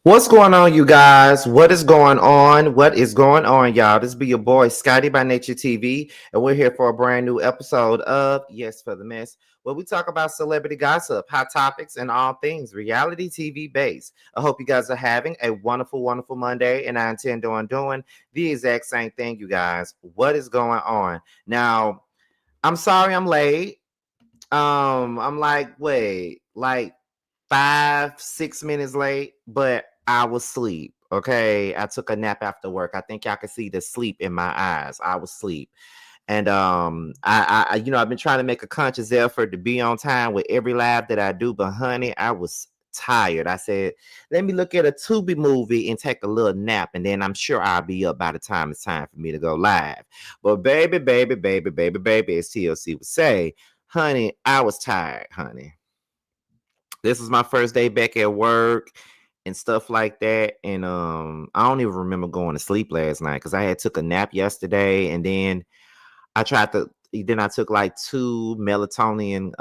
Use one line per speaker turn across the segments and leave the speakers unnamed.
What's going on, you guys? What is going on? What is going on, y'all? This be your boy Scotty by Nature TV, and we're here for a brand new episode of Yes for the Mess, where we talk about celebrity gossip, hot topics, and all things reality TV based. I hope you guys are having a wonderful, wonderful Monday, and I intend on doing the exact same thing, you guys. What is going on? Now, I'm sorry I'm late. I'm like, wait, like 5, 6 minutes late, but I was asleep. Okay. I took a nap after work. I think y'all can see the sleep in my eyes. I was asleep. And I've been trying to make a conscious effort to be on time with every live that I do, but honey, I was tired. I said, let me look at a Tubi movie and take a little nap, and then I'm sure I'll be up by the time it's time for me to go live. But baby, as TLC would say, honey, I was tired, honey. This is my first day back at work and stuff like that. And I don't even remember going to sleep last night because I had took a nap yesterday, and then I took like 2 melatonin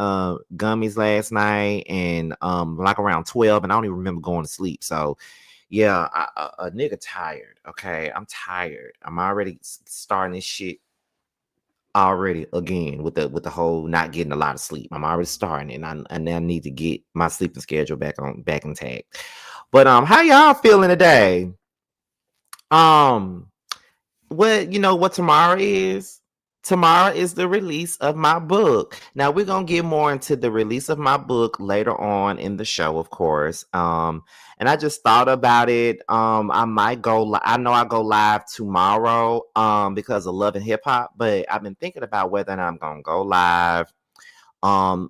gummies last night, and like around 12, and I don't even remember going to sleep. So yeah, a nigga tired. Okay, I'm tired. I'm already starting this shit already again with the whole not getting a lot of sleep. I'm already starting, and I now need to get my sleeping schedule back intact. But how y'all feeling today? Um, what tomorrow is? Tomorrow is the release of my book. Now we're gonna get more into the release of my book later on in the show, of course. And I just thought about it. I might go. I know I go live tomorrow. Because of Love and Hip Hop, but I've been thinking about whether or not I'm gonna go live.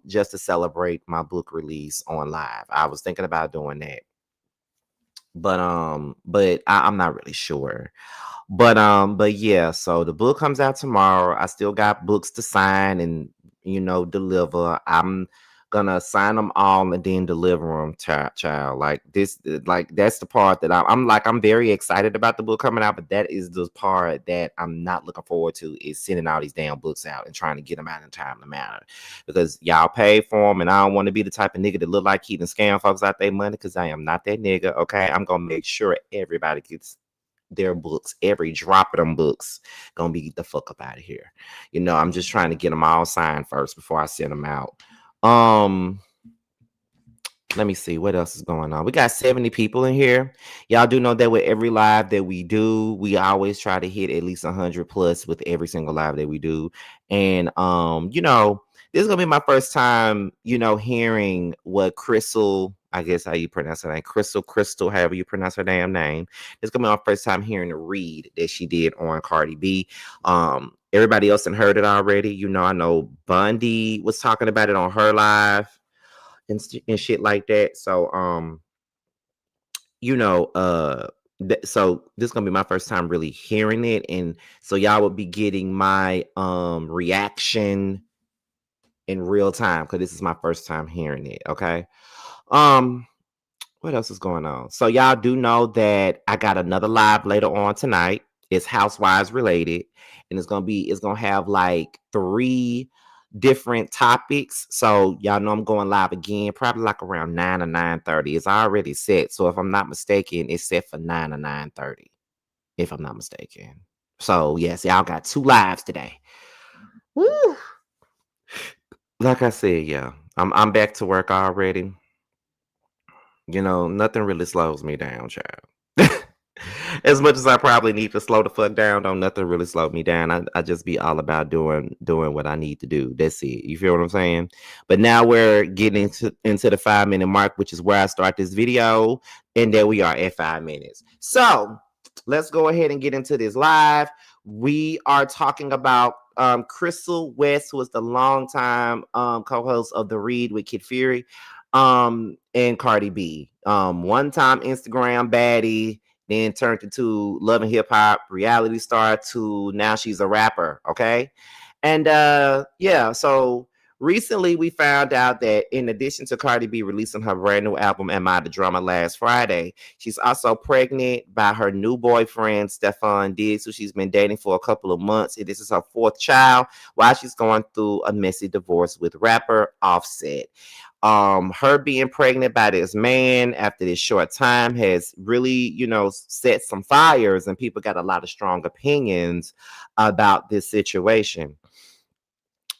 Just to celebrate my book release on live. I was thinking about doing that, but I'm not really sure. But yeah, so the book comes out tomorrow. I still got books to sign and deliver. I'm gonna sign them all and then deliver them, child. Like this, like that's the part that I'm very excited about the book coming out, but that is the part that I'm not looking forward to is sending all these damn books out and trying to get them out in time to matter. Because y'all pay for them, and I don't want to be the type of nigga that look like he done scam folks out their money, because I am not that nigga. Okay, I'm gonna make sure everybody gets their books, every drop of them books gonna be the fuck up out of here. I'm just trying to get them all signed first before I send them out. Let me see what else is going on. We got 70 people in here. Y'all do know that with every live that we do, we always try to hit at least 100 plus with every single live that we do. And this is gonna be my first time, hearing what Crissle, I guess how you pronounce her name, Crystal, however you pronounce her damn name. It's gonna be my first time hearing the read that she did on Cardi B. Everybody else had heard it already. I know Bundy was talking about it on her live and shit like that. So so this is gonna be my first time really hearing it, and so y'all will be getting my reaction in real time because this is my first time hearing it. Okay. What else is going on? So y'all do know that I got another live later on tonight. It's Housewives related, and it's gonna have like 3 different topics. So y'all know I'm going live again, probably like around 9 or 9:30. It's already set. So if I'm not mistaken, it's set for 9 or 9:30. If I'm not mistaken. So yes, y'all got 2 lives today. Woo! Like I said, yeah, I'm back to work already. Nothing really slows me down, child. As much as I probably need to slow the fuck down, don't nothing really slow me down. I just be all about doing what I need to do. That's it. You feel what I'm saying? But now we're getting into the 5-minute mark, which is where I start this video. And there we are at 5 minutes. So let's go ahead and get into this live. We are talking about Crissle West, who was the longtime co-host of The Read with Kid Fury, and Cardi B. One time Instagram baddie, then turned into Love and Hip Hop reality star, to now she's a rapper. Okay. And yeah, so recently we found out that in addition to Cardi B releasing her brand new album Am I the Drama last Friday, she's also pregnant by her new boyfriend Stefan Diggs, who she's been dating for a couple of months, and this is her 4th child while she's going through a messy divorce with rapper Offset. Her being pregnant by this man after this short time has really, set some fires, and people got a lot of strong opinions about this situation.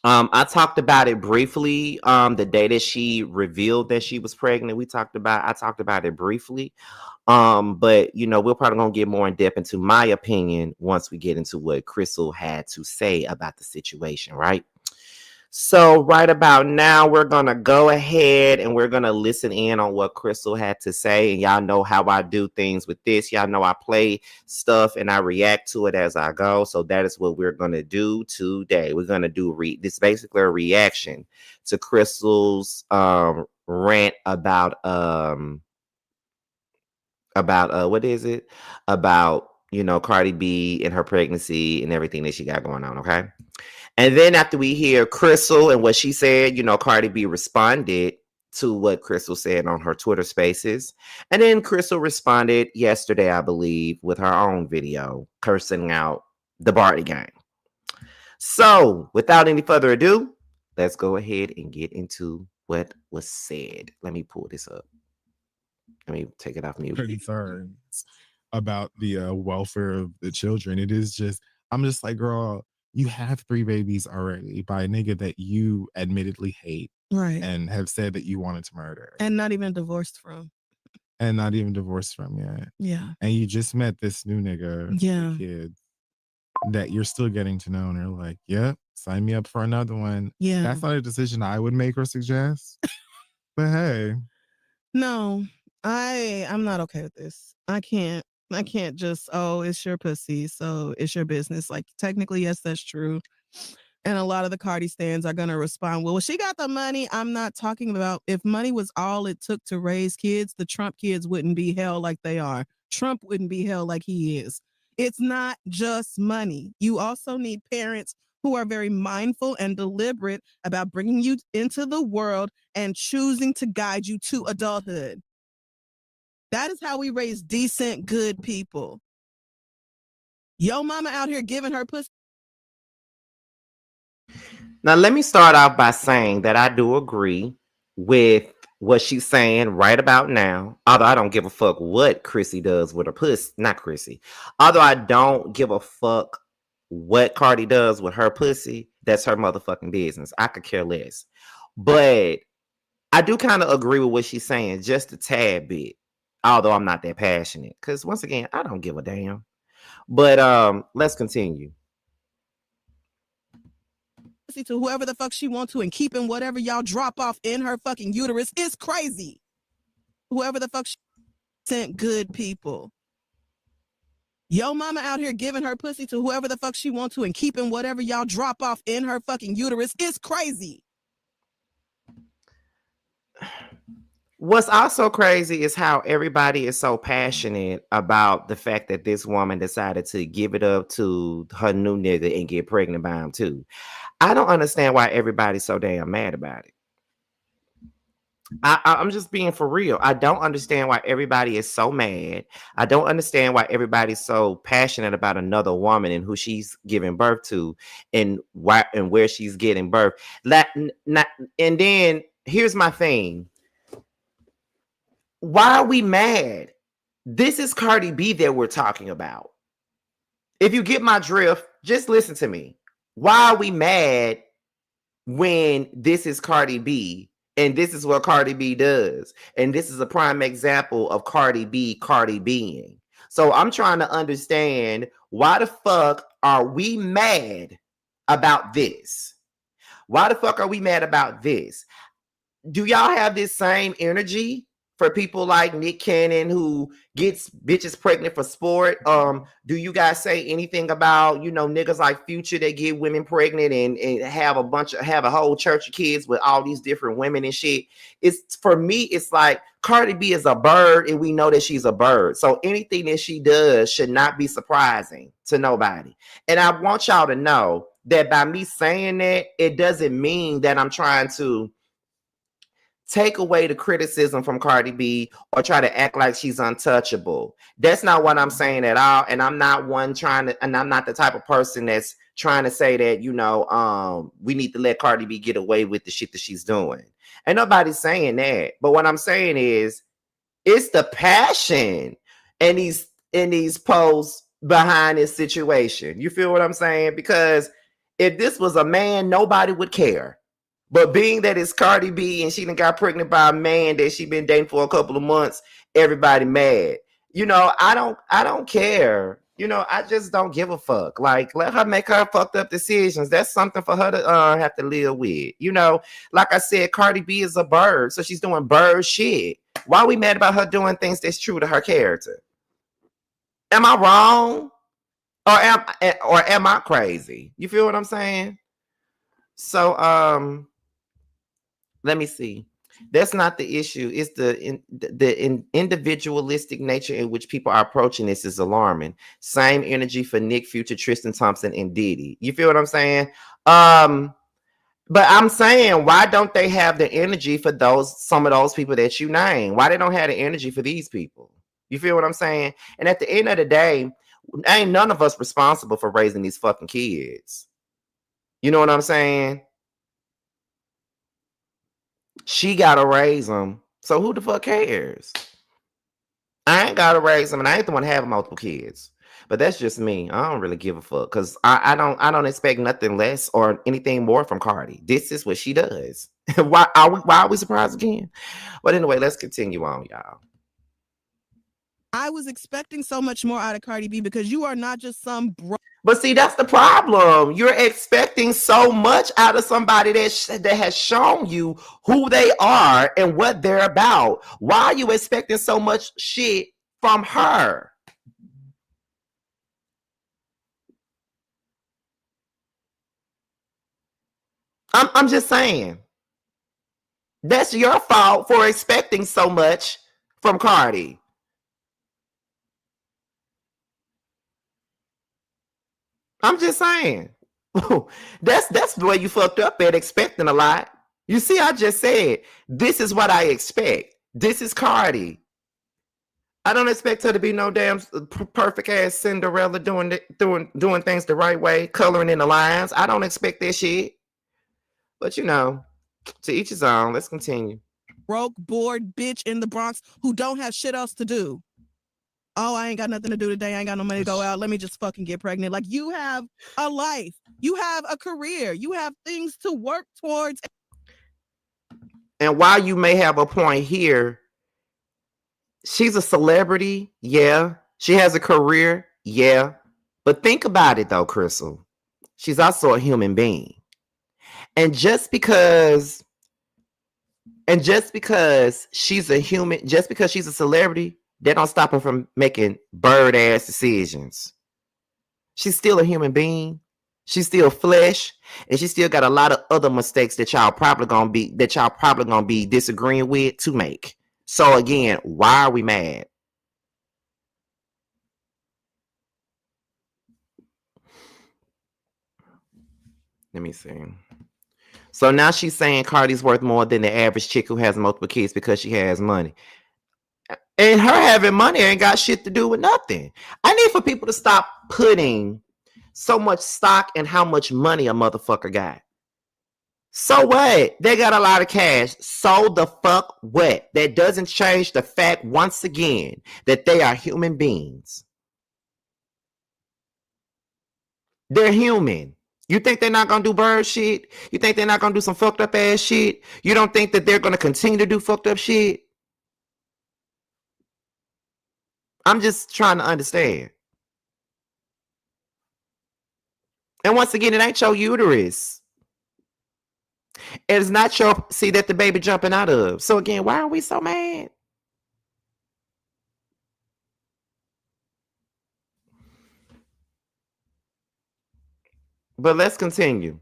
I talked about it briefly. The day that she revealed that she was pregnant, I talked about it briefly. But we're probably gonna get more in depth into my opinion once we get into what Crissle had to say about the situation, right? So right about now, we're gonna go ahead and we're gonna listen in on what Crissle had to say. And y'all know how I do things with this. Y'all know I play stuff and I react to it as I go. So that is what we're gonna do today. We're gonna do this basically a reaction to Crissle's rant about what is it? About Cardi B and her pregnancy and everything that she got going on, okay? And then after we hear Crissle and what she said, Cardi B responded to what Crissle said on her Twitter Spaces. And then Crissle responded yesterday, I believe, with her own video cursing out the Barty gang. So without any further ado, let's go ahead and get into what was said. Let me pull this up. Let me take it off mute.
Concerns about the welfare of the children. I'm just like, girl, you have 3 babies already by a nigga that you admittedly hate.
Right.
And have said that you wanted to murder.
And not even divorced from.
Yet.
Yeah.
And you just met this new nigga.
Yeah.
Kids that you're still getting to know. And they're like, yep, sign me up for another one.
Yeah.
That's not a decision I would make or suggest. But hey.
No, I'm not okay with this. I can't just, it's your pussy, so it's your business. Like, technically, yes, that's true. And a lot of the Cardi stans are going to respond, well, she got the money. I'm not talking about if money was all it took to raise kids, the Trump kids wouldn't be held like they are. Trump wouldn't be held like he is. It's not just money. You also need parents who are very mindful and deliberate about bringing you into the world and choosing to guide you to adulthood. That is how we raise decent, good people. Yo mama out here giving her pussy.
Now, let me start off by saying that I do agree with what she's saying right about now. Although I don't give a fuck what Chrissy does with her pussy. Not Chrissy. Although I don't give a fuck what Cardi does with her pussy. That's her motherfucking business. I could care less. But I do kind of agree with what she's saying just a tad bit. Although I'm not that passionate. Because once again, I don't give a damn. But let's continue.
To whoever the fuck she wants to and keeping whatever y'all drop off in her fucking uterus is crazy. Whoever the fuck she sent good people. Yo mama out here giving her pussy to whoever the fuck she wants to and keeping whatever y'all drop off in her fucking uterus is crazy.
What's also crazy is how everybody is so passionate about the fact that this woman decided to give it up to her new nigga and get pregnant by him too. I don't understand why everybody's so damn mad about it. I'm just being for real. I don't understand why everybody is so mad. I don't understand why everybody's so passionate about another woman and who she's giving birth to and why and where she's getting birth. And then here's my thing. Why are we mad? This is Cardi B that we're talking about. If you get my drift, just listen to me. Why are we mad when this is Cardi B and this is what Cardi B does? And this is a prime example of Cardi being. So I'm trying to understand, why the fuck are we mad about this? Why the fuck are we mad about this? Do y'all have this same energy for people like Nick Cannon who gets bitches pregnant for sport? Do you guys say anything about, niggas like Future that get women pregnant and have a whole church of kids with all these different women and shit? It's, for me, it's like Cardi B is a bird and we know that she's a bird. So anything that she does should not be surprising to nobody. And I want y'all to know that by me saying that, it doesn't mean that I'm trying to take away the criticism from Cardi B or try to act like she's untouchable. That's not what I'm saying at all. And I'm not I'm not the type of person that's trying to say that, we need to let Cardi B get away with the shit that she's doing. Ain't nobody saying that. But what I'm saying is, it's the passion and these posts behind this situation. You feel what I'm saying? Because if this was a man, nobody would care. But being that it's Cardi B and she done got pregnant by a man that she been dating for a couple of months, everybody mad. I don't care. I just don't give a fuck. Like, let her make her fucked up decisions. That's something for her to have to live with. Like I said, Cardi B is a bird, so she's doing bird shit. Why are we mad about her doing things that's true to her character? Am I wrong? Or am I crazy? You feel what I'm saying? So let me see. That's not the issue. It's the individualistic nature in which people are approaching this is alarming. Same energy for Nick, Future, Tristan Thompson, and Diddy. You feel what I'm saying? But I'm saying, why don't they have the energy for some of those people that you name? Why they don't have the energy for these people? You feel what I'm saying? And at the end of the day, ain't none of us responsible for raising these fucking kids. You know what I'm saying? She gotta raise them. So who the fuck cares? I ain't gotta raise them, and I ain't the one having multiple kids. But that's just me. I don't really give a fuck because I don't expect nothing less or anything more from Cardi. This is what she does. Why are we surprised again? But anyway, let's continue on, y'all.
I was expecting so much more out of Cardi B because you are not just some bro.
But see, that's the problem. You're expecting so much out of somebody that has shown you who they are and what they're about. Why are you expecting so much shit from her? I'm just saying. That's your fault for expecting so much from Cardi. I'm just saying. That's the way you fucked up at expecting a lot. You see, I just said, this is what I expect. This is Cardi. I don't expect her to be no damn perfect ass Cinderella doing things the right way, coloring in the lines. I don't expect that shit. But to each his own. Let's continue.
Broke, bored bitch in the Bronx who don't have shit else to do. Oh, I ain't got nothing to do today. I ain't got no money to go out. Let me just fucking get pregnant. Like, you have a life. You have a career. You have things to work towards.
And while you may have a point here, she's a celebrity. Yeah. She has a career. Yeah. But think about it though, Crissle. She's also a human being. And just because she's a human, just because she's a celebrity, that don't stop her from making bird ass decisions. She's still a human being. She's still flesh, and she still got a lot of other mistakes that y'all probably gonna be disagreeing with to make. So again, why are we mad? Let me see. So now she's saying Cardi's worth more than the average chick who has multiple kids because she has money. And her having money ain't got shit to do with nothing. I need for people to stop putting so much stock in how much money a motherfucker got. So what? They got a lot of cash. So the fuck what? That doesn't change the fact, once again, that they are human beings. They're human. You think they're not gonna do bird shit? You think they're not gonna do some fucked up ass shit? You don't think that they're gonna continue to do fucked up shit? I'm just trying to understand. And once again, it ain't your uterus. It's not your seed that the baby jumping out of. So again, why are we so mad? But let's continue.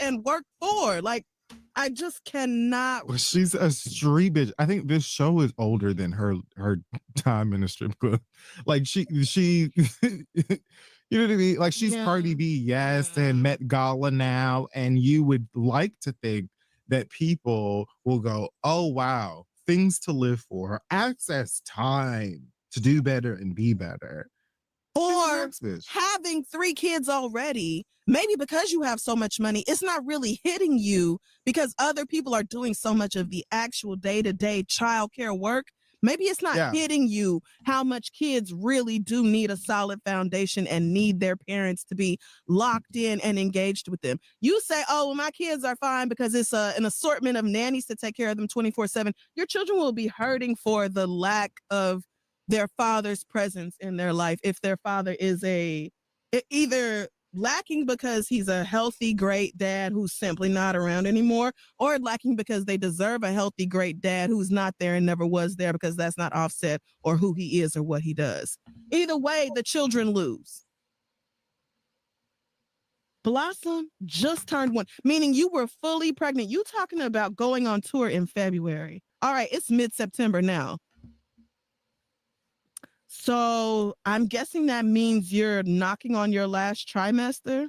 And work for. Like, I just cannot.
Well, she's a street bitch. I think this show is older than her time in the strip club. Like she you know what I mean? Like she's Cardi B, yes, and Met Gala now. And you would like to think that people will go, oh wow, things to live for, access time to do better and be better.
Or
bitch.
having 3 kids already, maybe because you have so much money, it's not really hitting you because other people are doing so much of the actual day-to-day childcare work. Maybe it's not hitting you how much kids really do need a solid foundation and need their parents to be locked in and engaged with them. You say, oh, well, my kids are fine because it's an assortment of nannies to take care of them 24/7. Your children will be hurting for the lack of their father's presence in their life if their father is either lacking because he's a healthy, great dad who's simply not around anymore, or lacking because they deserve a healthy, great dad who's not there and never was there because that's not Offset or who he is or what he does. Either way, the children lose. Blossom just turned 1, meaning you were fully pregnant. You talking about going on tour in February. All right, it's mid-September now. So I'm guessing that means you're knocking on your last trimester.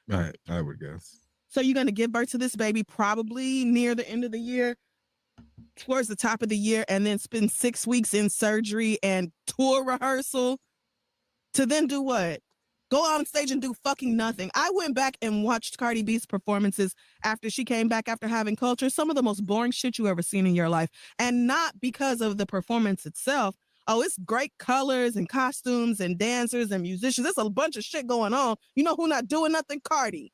I would guess.
So you're going to give birth to this baby probably near the end of the year, towards the top of the year, and then spend 6 weeks in surgery and tour rehearsal to then do what? Go on stage and do fucking nothing. I went back and watched Cardi B's performances after she came back after having culture. Some of the most boring shit you ever seen in your life. And not because of the performance itself. Oh, it's great colors and costumes and dancers and musicians. There's a bunch of shit going on. You know who not doing nothing? Cardi.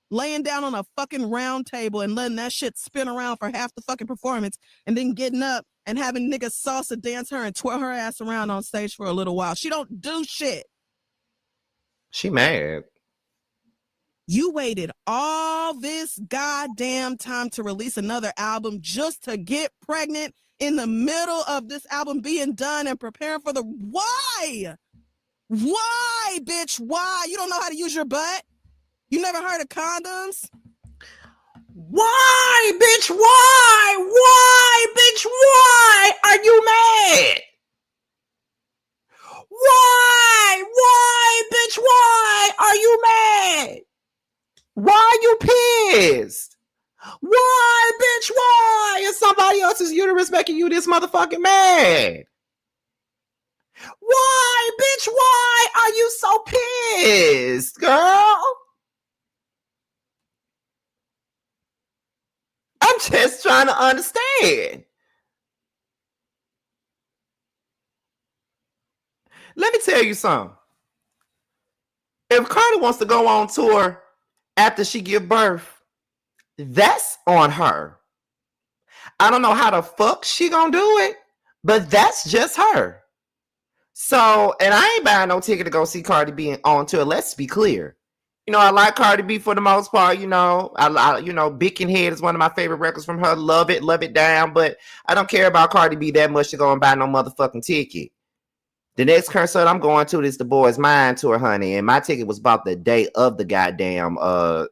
Laying down on a fucking round table and letting that shit spin around for half the fucking performance and then getting up and having niggas salsa dance her and twirl her ass around on stage for a little while. She don't do shit.
She mad.
You waited all this goddamn time to release another album just to get pregnant in the middle of this album being done and preparing for the... Why? Why, bitch? Why? You don't know how to use your butt? You never heard of condoms?
Why, bitch? Why? Why, bitch? Why are you mad? Why, bitch? Why are you mad? Why are you pissed? Why, bitch? Why is somebody else's uterus making you this motherfucking mad? Why, bitch? Why are you so pissed, girl? I'm just trying to understand. Let me tell you something. If Cardi wants to go on tour after she give birth, that's on her. I don't know how the fuck she gonna do it, but that's just her. So, and I ain't buying no ticket to go see Cardi B on tour. Let's be clear. You know, I like Cardi B for the most part. You know, I Big and Head is one of my favorite records from her. Love it down. But I don't care about Cardi B that much to go and buy no motherfucking ticket. The next concert I'm going to is the Boys Mind tour, honey. And my ticket was bought the day of the goddamn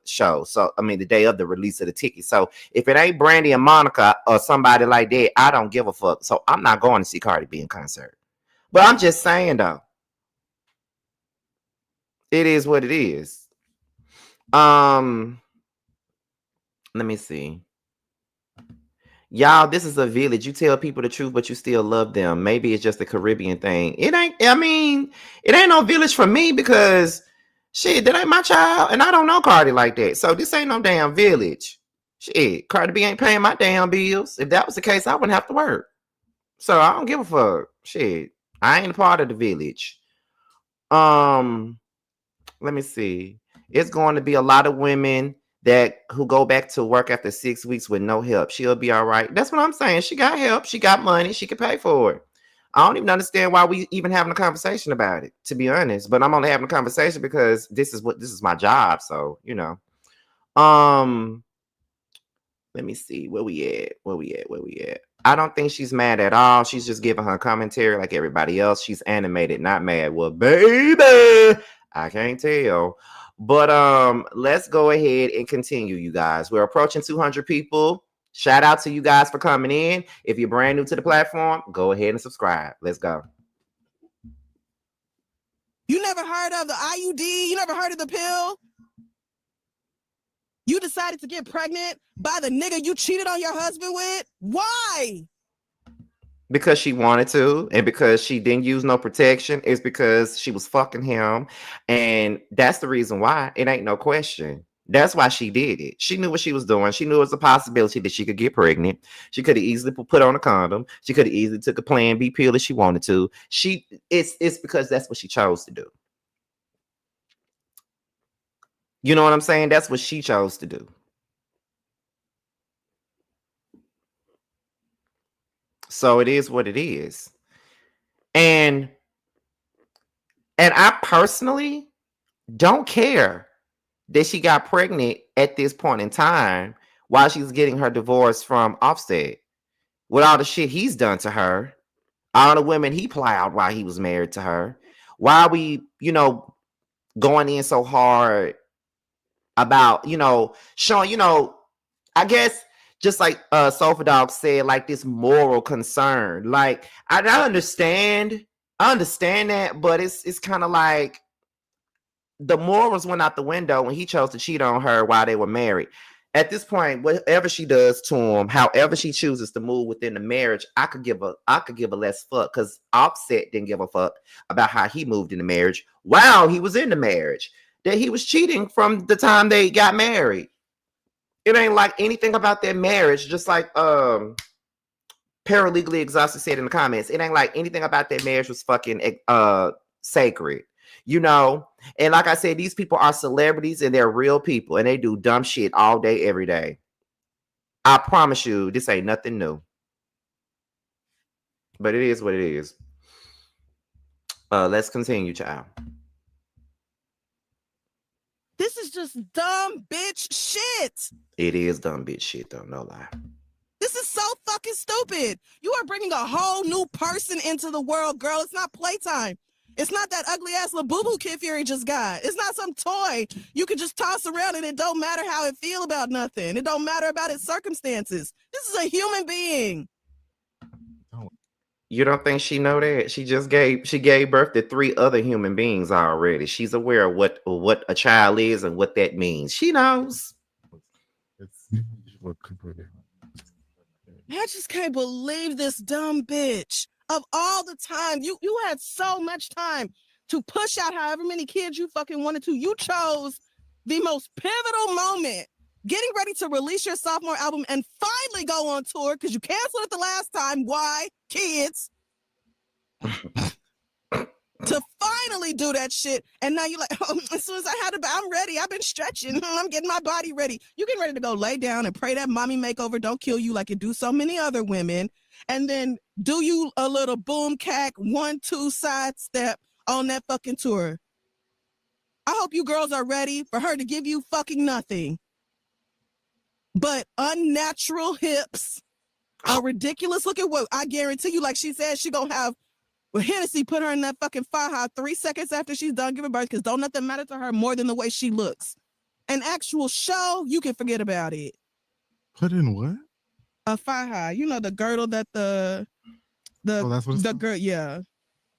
show. So, I mean, the day of the release of the ticket. So, if it ain't Brandy and Monica or somebody like that, I don't give a fuck. So, I'm not going to see Cardi B in concert. But I'm just saying, though. It is what it is. Let me see. Y'all, this is a village. You tell people the truth, but you still love them. Maybe it's just a Caribbean thing. It ain't no village for me because shit, that ain't my child. And I don't know Cardi like that. So this ain't no damn village. Shit, Cardi B ain't paying my damn bills. If that was the case, I wouldn't have to work. So I don't give a fuck. Shit, I ain't a part of the village. Let me see. It's going to be a lot of women who go back to work after 6 weeks with no help. She'll be all right. That's what I'm saying. She got help. She got money. She can pay for it. I don't even understand why we even having a conversation about it, to be honest. But I'm only having a conversation because this is my job. So, you know. Let me see. Where we at? I don't think she's mad at all. She's just giving her commentary like everybody else. She's animated, not mad. Well, baby, I can't tell. But let's go ahead and continue, you guys. We're approaching 200 people. Shout out to you guys for coming in. If you're brand new to the platform, go ahead and subscribe. Let's go.
You never heard of the IUD? You never heard of the pill? You decided to get pregnant by the nigga you cheated on your husband with? Why?
because she wanted to, and because she didn't use no protection. It's because she was fucking him, and that's the reason why. It ain't no question. That's why she did it. She knew what she was doing. She knew it was a possibility that she could get pregnant. She could have easily put on a condom. She could have easily took a Plan B pill if she wanted to. It's because that's what she chose to do. You know what I'm saying? That's what she chose to do. So it is what it is. And I personally don't care that she got pregnant at this point in time while she's getting her divorce from Offset. With all the shit he's done to her, all the women he plowed while he was married to her. Why are we, going in so hard about, showing, I guess just like Sofa Dog said, like this moral concern. Like I understand that, but it's kind of like the morals went out the window when he chose to cheat on her while they were married. At this point, whatever she does to him, however she chooses to move within the marriage, I could give a less fuck, because Offset didn't give a fuck about how he moved in the marriage while he was in the marriage. That he was cheating from the time they got married. It ain't like anything about their marriage, just like Paralegally Exhausted said in the comments. It ain't like anything about their marriage was fucking sacred. And like I said, these people are celebrities and they're real people, and they do dumb shit all day, every day. I promise you, this ain't nothing new. But it is what it is. Let's continue, child.
This is just dumb bitch shit.
It is dumb bitch shit, though, no lie.
This is so fucking stupid. You are bringing a whole new person into the world, girl. It's not playtime. It's not that ugly ass Labubu Kid Fury just got. It's not some toy you can just toss around and it don't matter how it feel about nothing. It don't matter about its circumstances. This is a human being.
You don't think she know that? She gave birth to 3 other human beings already. She's aware of what a child is and what that means. She knows.
I just can't believe this dumb bitch. Of all the time, you had so much time to push out however many kids you fucking wanted to. You chose the most pivotal moment, getting ready to release your sophomore album and finally go on tour because you canceled it the last time. Why? Kids. To finally do that shit. And now you're like, oh, as soon as I'm ready. I've been stretching. I'm getting my body ready. You getting ready to go lay down and pray that mommy makeover don't kill you like it do so many other women. And then do you a little boom cack 1-2 side step on that fucking tour. I hope you girls are ready for her to give you fucking nothing but unnatural hips, a ridiculous looking what I guarantee you, like she said, she gonna have Hennessy put her in that fucking faja 3 seconds after she's done giving birth, because don't nothing matter to her more than the way she looks. An actual show, you can forget about it.
Put in what?
A faja, the girdle that the
that's what it's
the girdle, yeah.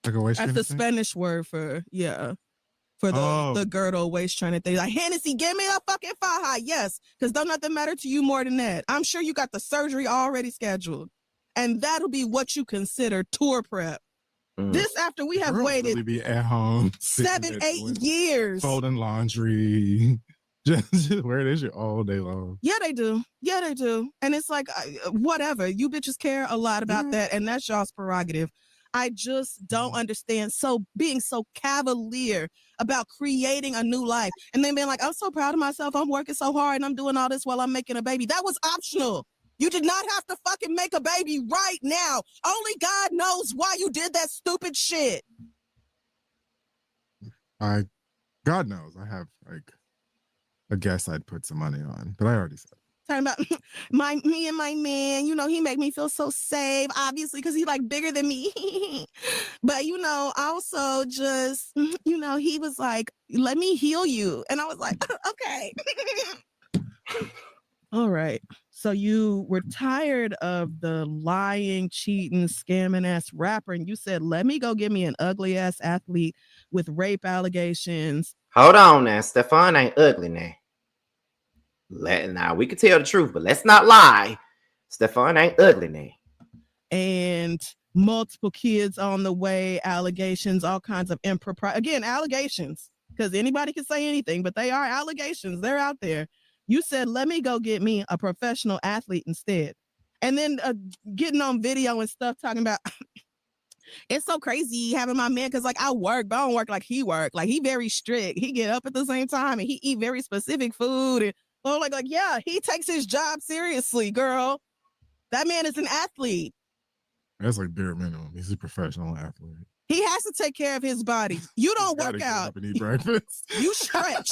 Like a waist trainer.
That's the Spanish word for the girdle waist trainer thing. Like, Hennessy, give me the fucking faja, yes, because don't nothing matter to you more than that. I'm sure you got the surgery already scheduled, and that'll be what you consider tour prep. This after we have waited
really be at home
7-8 years
folding laundry. Just wear this shit all day long.
Yeah, they do. And it's like, whatever. You bitches care a lot about that, and that's y'all's prerogative. I just don't understand being so cavalier about creating a new life and then being like, I'm so proud of myself. I'm working so hard and I'm doing all this while I'm making a baby. That was optional. You did not have to fucking make a baby right now. Only God knows why you did that stupid shit.
God knows. I have a guess I'd put some money on, but I already said.
Talking about me and my man, he make me feel so safe, obviously, because he like bigger than me. But, also just, he was like, let me heal you. And I was like, okay. All right. So you were tired of the lying, cheating, scamming ass rapper. And you said, let me go get me an ugly ass athlete with rape allegations.
Hold on now. Stefan ain't ugly now. Now we can tell the truth, but let's not lie. Stefan ain't ugly now.
And multiple kids on the way, allegations, all kinds of impropriety. Again, allegations, because anybody can say anything, but they are allegations. They're out there. You said, let me go get me a professional athlete instead. And then getting on video and stuff talking about it's so crazy having my man because like I work, but I don't work like he work. Like he very strict. He get up at the same time and he eat very specific food. And like yeah, he takes his job seriously, girl. That man is an athlete.
That's like bare minimum. He's a professional athlete.
He has to take care of his body. You don't work out.
And eat breakfast.
You stretch.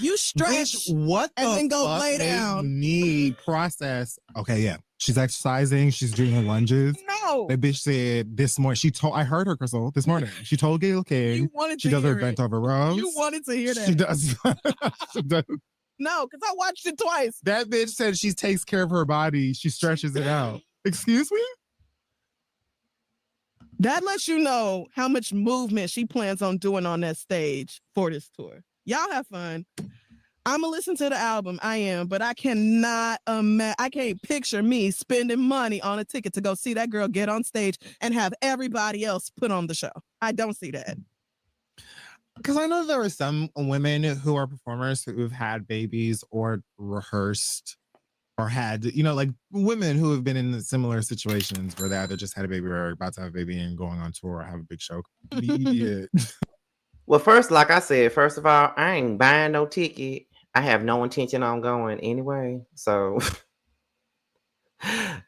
You stretch.
Bitch, what
and
the
then go
fuck
lay down.
Me process. Okay, yeah. She's exercising. She's doing her lunges.
No.
That bitch said this morning. I heard her, Crissle, this morning. She told Gale King. She does her bent over rows.
You wanted to hear that.
She does. She does.
No, because I watched it twice.
That bitch said she takes care of her body. She stretches it out. Excuse me?
That lets you know how much movement she plans on doing on that stage for this tour. Y'all have fun. I'm gonna listen to the album. I am, but I cannot I can't picture me spending money on a ticket to go see that girl get on stage and have everybody else put on the show. I don't see that.
Because I know there are some women who are performers who've had babies or rehearsed or had, like women who have been in similar situations where they either just had a baby or are about to have a baby and going on tour or have a big show.
Well, first, like I said, first of all, I ain't buying no ticket. I have no intention on going anyway. So, I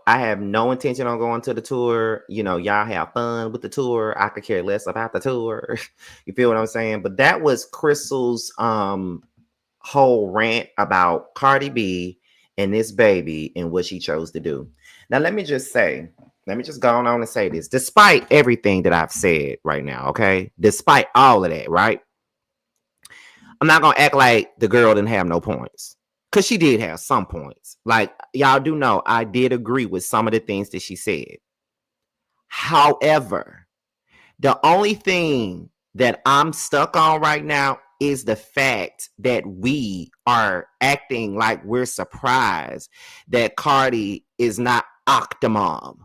have no intention on going to the tour. Y'all have fun with the tour. I could care less about the tour. You feel what I'm saying? But that was Crissle's whole rant about Cardi B and this baby and what she chose to do. Now, let me just go on and say this. Despite everything that I've said right now, okay? Despite all of that, right? I'm not going to act like the girl didn't have no points. Because she did have some points. Like, y'all do know, I did agree with some of the things that she said. However, the only thing that I'm stuck on right now is the fact that we are acting like we're surprised that Cardi is not Octomom.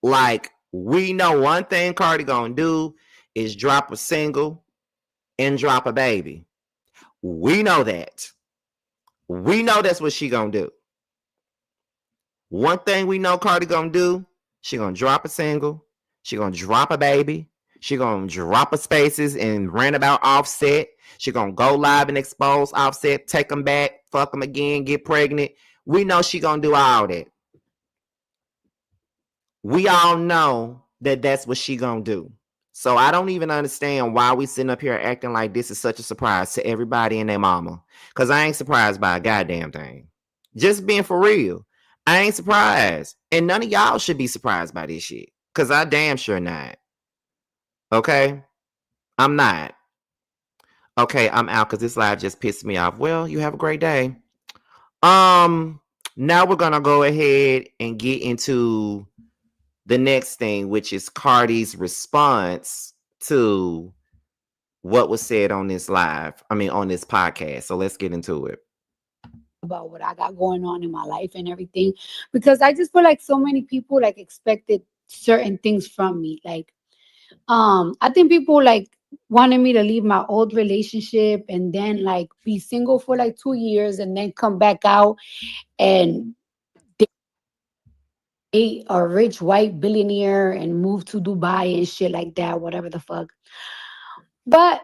Like, we know one thing Cardi gonna do is drop a single and drop a baby. We know that. We know that's what she gonna do. One thing we know Cardi gonna do, she gonna drop a single, she gonna drop a baby, she gonna drop a spaces and rant about Offset, she gonna go live and expose Offset, take them back, fuck them again, get pregnant. We know she gonna do all that. We all know that that's what she gonna do. So I don't even understand why we sitting up here acting like this is such a surprise to everybody and their mama. Because I ain't surprised by a goddamn thing. Just being for real. I ain't surprised. And none of y'all should be surprised by this shit. Because I damn sure not. Okay? I'm not. Okay, I'm out because this live just pissed me off. Well, you have a great day. Now we're going to go ahead and get into the next thing, which is Cardi's response to what was said on this on this podcast. So let's get into it.
About what I got going on in my life and everything, because I just feel like so many people like expected certain things from me. Like, I think people like wanted me to leave my old relationship and then like be single for like 2 years and then come back out and a rich white billionaire and move to Dubai and shit like that, whatever the fuck. But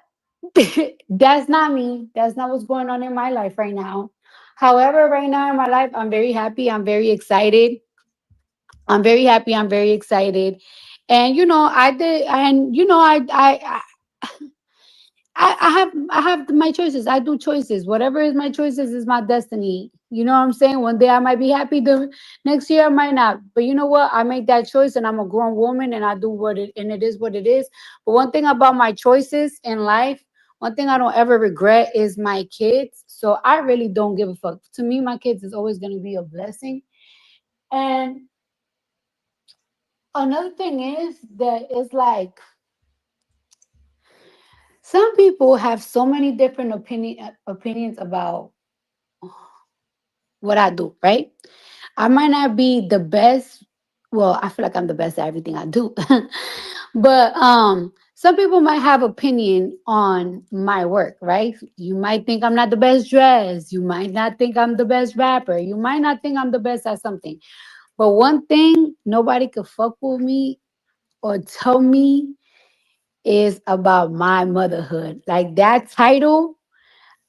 that's not me. That's not what's going on in my life right now. However, right now in my life, I'm very happy. I'm very excited. I'm very happy. I'm very excited. And I did, and I have my choices. I do choices. Whatever is my choices is my destiny. You know what I'm saying? One day I might be happy. The next year I might not. But you know what? I make that choice, and I'm a grown woman, and I do and it is what it is. But one thing about my choices in life, one thing I don't ever regret is my kids. So I really don't give a fuck. To me, my kids is always going to be a blessing. And another thing is that it's like, some people have so many different opinions about what I do, right? I might not be the best. Well, I feel like I'm the best at everything I do. But some people might have opinion on my work, right? You might think I'm not the best dressed. You might not think I'm the best rapper. You might not think I'm the best at something. But one thing nobody could fuck with me or tell me is about my motherhood. Like that title,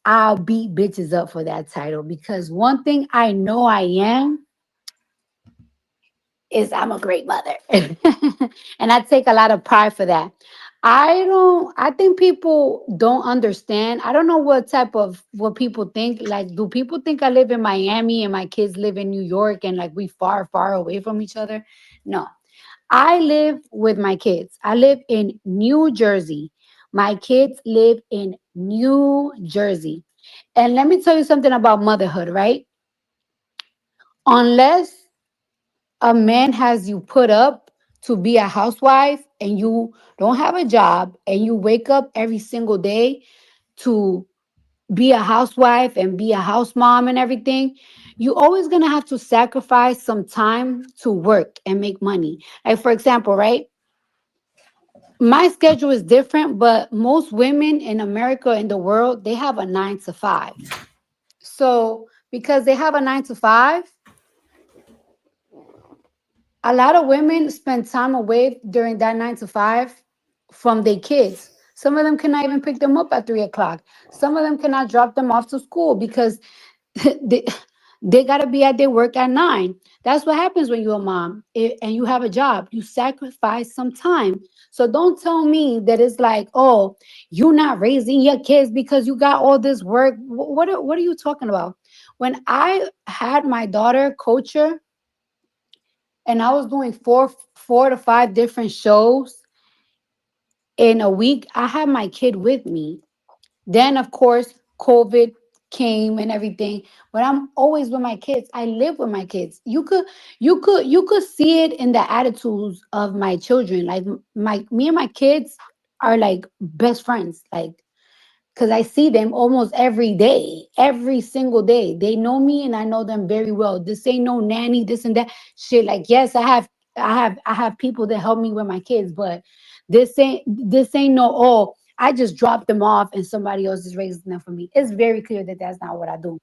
I'll beat bitches up for that title because one thing I know I am is I'm a great mother. And I take a lot of pride for that. I think people don't understand. I don't know what people think. Like, do people think I live in Miami and my kids live in New York and like we far, far away from each other? No. I live with my kids. I live in New Jersey. My kids live in New Jersey. And let me tell you something about motherhood, right? Unless a man has you put up to be a housewife and you don't have a job and you wake up every single day to be a housewife and be a house mom and everything, you always gonna have to sacrifice some time to work and make money. Like for example, right? My schedule is different, but most women in America in the world, they have a 9 to 5. So because they have a 9 to 5, a lot of women spend time away during that 9 to 5 from their kids. Some of them cannot even pick them up at 3 o'clock. Some of them cannot drop them off to school because they, they got to be at their work at 9. That's what happens when you're a mom and you have a job. You sacrifice some time. So don't tell me that it's like, oh, you're not raising your kids because you got all this work. What are you talking about? When I had my daughter, Culture, and I was doing four to five different shows in a week, I had my kid with me. Then, of course, COVID came and everything. But I'm always with my kids. I live with my kids. You could see it in the attitudes of my children. Like me and my kids are like best friends. Like because I see them almost every day, every single day. They know me and I know them very well. This ain't no nanny, this and that shit. Like, yes, I have people that help me with my kids, but this ain't no, oh, I just dropped them off and somebody else is raising them for me. It's very clear that that's not what I do.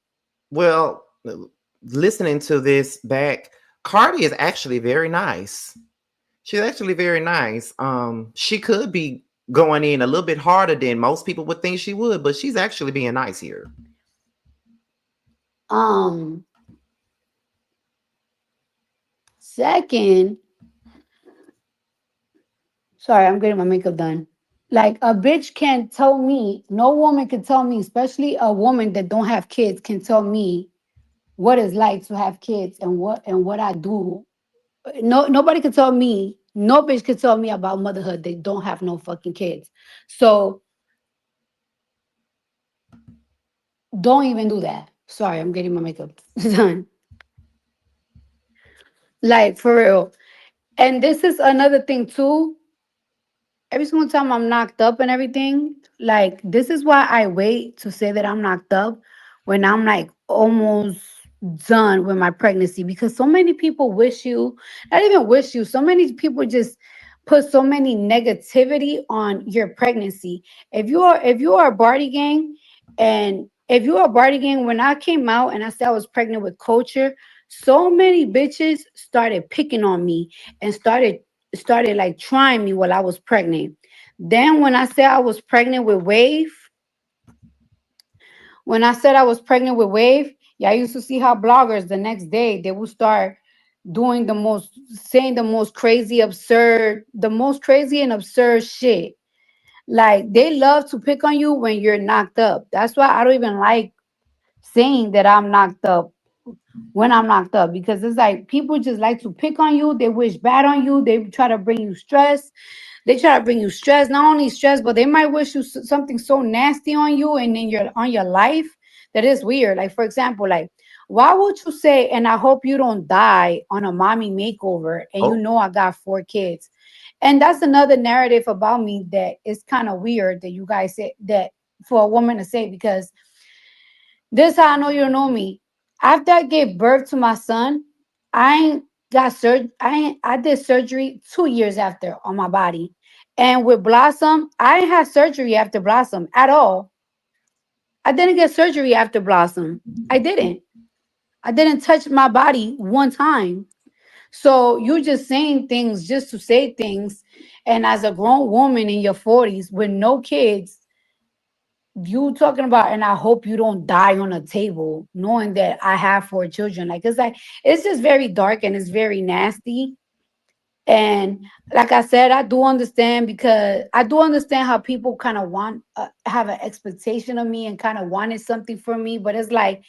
Well, listening to this back, Cardi is actually very nice. She's actually very nice. She could be going in a little bit harder than most people would think she would, but she's actually being nice here.
Um, Second, sorry, I'm getting my makeup done. Like a bitch can't tell me, no woman can tell me, especially a woman that don't have kids, can tell me what it's like to have kids and what I do. No, nobody can tell me. No bitch can tell me about motherhood. They don't have no fucking kids. So don't even do that. Sorry, I'm getting my makeup done. Like for real. And this is another thing too. Every single time I'm knocked up and everything, like this is why I wait to say that I'm knocked up when I'm like almost done with my pregnancy because so many people wish you, not even wish you, so many people just put so many negativity on your pregnancy. If you are a Barty gang and if you are a Barty gang, when I came out and I said I was pregnant with Culture, so many bitches started picking on me and started like trying me while I was pregnant. Then when I said I was pregnant with Wave, when I said I was pregnant with Wave, yeah, I used to see how bloggers the next day they would start doing saying the most crazy and absurd shit. Like they love to pick on you when you're knocked up. That's why I don't even like saying that I'm knocked up when I'm knocked up because it's like people just like to pick on you. They wish bad on you. They try to bring you stress. They try to bring you stress, not only stress, but they might wish you something so nasty on you and in your on your life that is weird. Like for example, like why would you say, and I hope you don't die on a mommy makeover, and you
Oh,
know I got 4 kids, and that's another narrative about me that is kind of weird that you guys say that for a woman to say because this how I know you don't know me. After I gave birth to my son, I got surgery. I did surgery 2 years after on my body. And with Blossom, I didn't have surgery after Blossom at all. I didn't get surgery after Blossom. I didn't. I didn't touch my body one time. So you're just saying things just to say things. And as a grown woman in your 40s with no kids, you talking about, and I hope you don't die on a table, knowing that I have 4 children. Like it's just very dark and it's very nasty. And like I said, I do understand, because I do understand how people kind of want have an expectation of me and kind of wanted something from me, but it's like,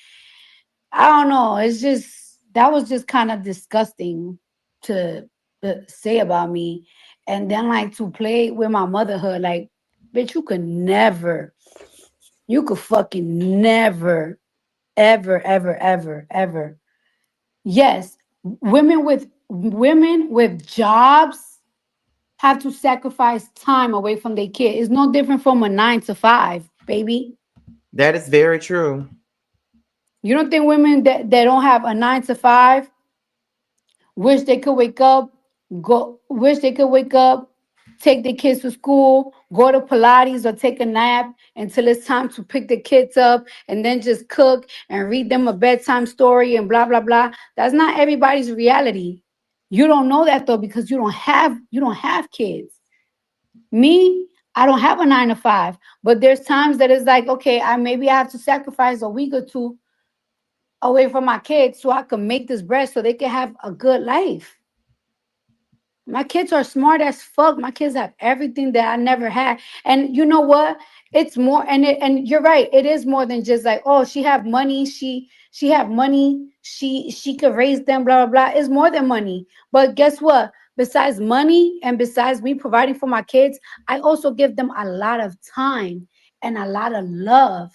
I don't know. It's just, that was just kind of disgusting to say about me. And then like to play with my motherhood, like, bitch, you could fucking never, ever, ever, ever, ever. Yes, women with jobs have to sacrifice time away from their kid. It's no different from a 9 to 5, baby.
That is very true.
You don't think women that don't have a 9 to 5 wish they could wake up, take the kids to school, go to Pilates or take a nap until it's time to pick the kids up, and then just cook and read them a bedtime story and blah blah blah. That's not everybody's reality. You don't know that though, because you don't have kids. Me, I don't have a 9 to 5, but there's times that it's like, okay, I have to sacrifice a week or two away from my kids so I can make this bread so they can have a good life. My kids are smart as fuck. My kids have everything that I never had. And you know what? It's more, and you're right. It is more than just like, oh, she have money. She have money. She could raise them. Blah blah blah. It's more than money. But guess what? Besides money and besides me providing for my kids, I also give them a lot of time and a lot of love.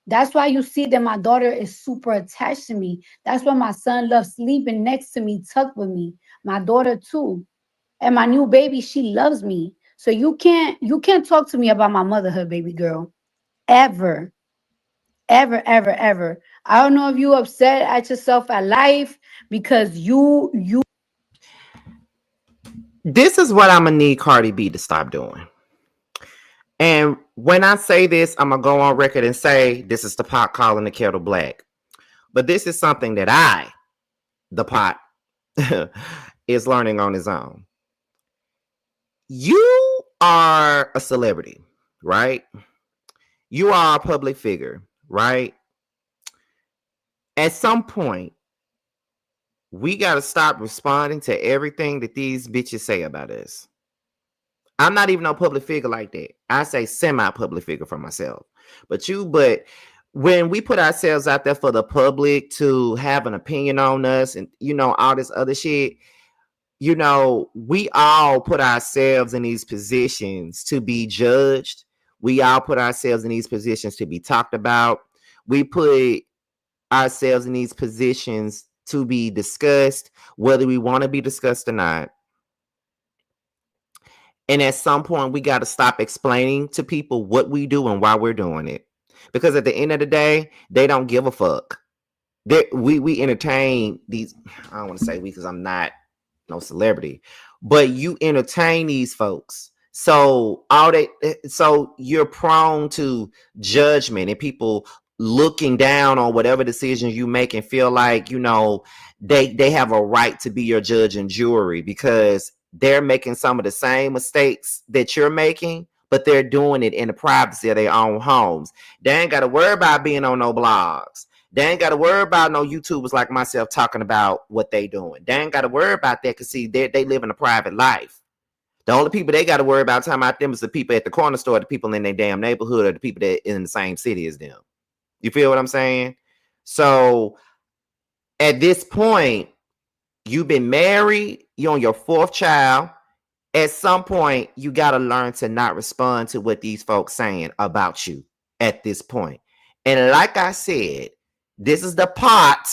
That's why you see that my daughter is super attached to me. That's why my son loves sleeping next to me, tucked with me. My daughter too. And my new baby, she loves me. So you can't talk to me about my motherhood, baby girl. Ever. Ever, ever, ever. I don't know if you upset at yourself at life because you
This is what I'm gonna need Cardi B to stop doing. And when I say this, I'm gonna go on record and say this is the pot calling the kettle black. But this is something that the pot, is learning on his own. You are a celebrity, right? You are a public figure, right? At some point, we got to stop responding to everything that these bitches say about us. I'm not even a public figure like that. I say semi-public figure for myself. But when we put ourselves out there for the public to have an opinion on us and, all this other shit, we all put ourselves in these positions to be judged. We all put ourselves in these positions to be talked about. We put ourselves in these positions to be discussed, whether we want to be discussed or not. And at some point, we got to stop explaining to people what we do and why we're doing it. Because at the end of the day, they don't give a fuck. We entertain these. I don't want to say we because I'm not no celebrity, but you entertain these folks. So you're prone to judgment and people looking down on whatever decisions you make and feel like, they have a right to be your judge and jury because they're making some of the same mistakes that you're making, but they're doing it in the privacy of their own homes. They ain't got to worry about being on no blogs. They ain't got to worry about no YouTubers like myself talking about what they doing. They ain't got to worry about that because, see, they live in a private life. The only people they got to worry about talking about them is the people at the corner store, the people in their damn neighborhood, or the people that in the same city as them. You feel what I'm saying? So at this point, you've been married, you're on your 4th child. At some point, you got to learn to not respond to what these folks saying about you at this point. And like I said, this is the pot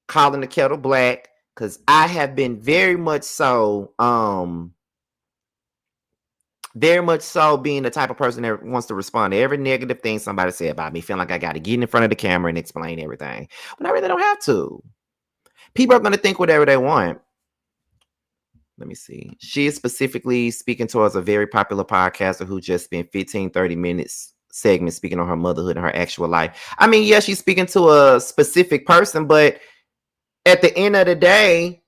calling the kettle black because I have been very much so being the type of person that wants to respond to every negative thing somebody said about me, feeling like I got to get in front of the camera and explain everything. But I really don't have to. People are going to think whatever they want. Let me see. She is specifically speaking towards a very popular podcaster who just spent 15, 30 minutes segment speaking on her motherhood and her actual life. I mean, yeah, she's speaking to a specific person, but at the end of the day,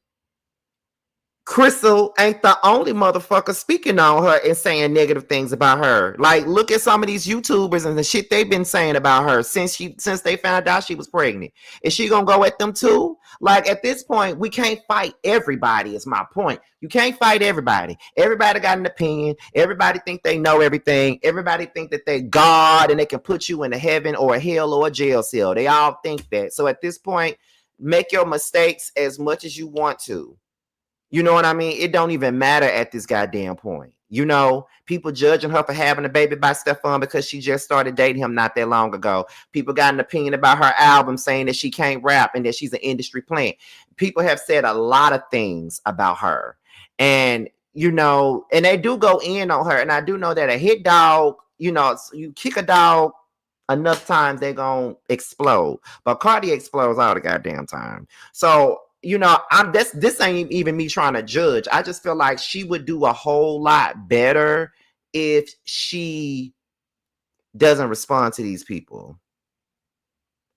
Crissle ain't the only motherfucker speaking on her and saying negative things about her. Like, look at some of these YouTubers and the shit they've been saying about her since they found out she was pregnant. Is she gonna go at them too? Like, at this point, we can't fight everybody. Is my point. You can't fight everybody. Everybody got an opinion. Everybody think they know everything. Everybody think that they God and they can put you into heaven or a hell or a jail cell. They all think that. So at this point, make your mistakes as much as you want to. You know what I mean? It don't even matter at this goddamn point. You know, people judging her for having a baby by Stefan because she just started dating him not that long ago. People got an opinion about her album saying that she can't rap and that she's an industry plant. People have said a lot of things about her. And, you know, and they do go in on her. And I do know that a hit dog, you know, you kick a dog enough times, they're going to explode. But Cardi explodes all the goddamn time. So, you know, this ain't even me trying to judge. I just feel like she would do a whole lot better if she doesn't respond to these people.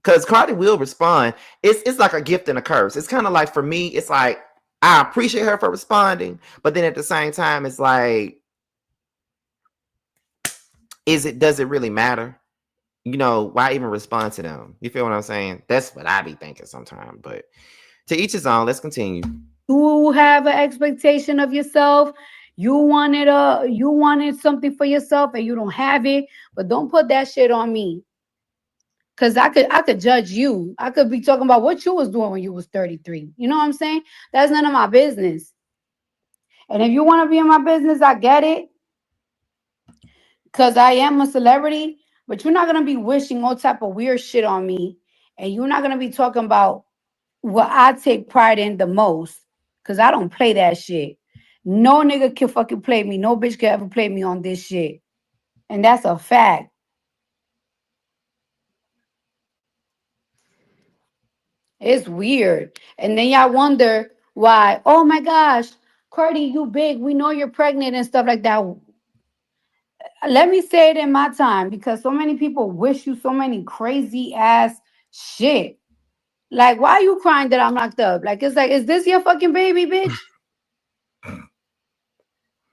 Because Cardi will respond. It's like a gift and a curse. It's kind of like, for me, it's like, I appreciate her for responding, but then at the same time, it's like, does it really matter? You know, why even respond to them? You feel what I'm saying? That's what I be thinking sometimes, but to each his own. Let's continue.
You have an expectation of yourself. You wanted something for yourself and you don't have it, but don't put that shit on me. Cause I could judge you. I could be talking about what you was doing when you was 33. You know what I'm saying? That's none of my business. And if you want to be in my business, I get it. Cause I am a celebrity, but you're not gonna be wishing all type of weird shit on me. And you're not gonna be talking about what I take pride in the most, because I don't play that shit. No nigga can fucking play me. No bitch can ever play me on this shit. And that's a fact. It's weird. And then y'all wonder why, oh my gosh, Cardi, you big. We know you're pregnant and stuff like that. Let me say it in my time, because so many people wish you so many crazy ass shit. Like, why are you crying that I'm locked up? Like, it's like, is this your fucking baby, bitch?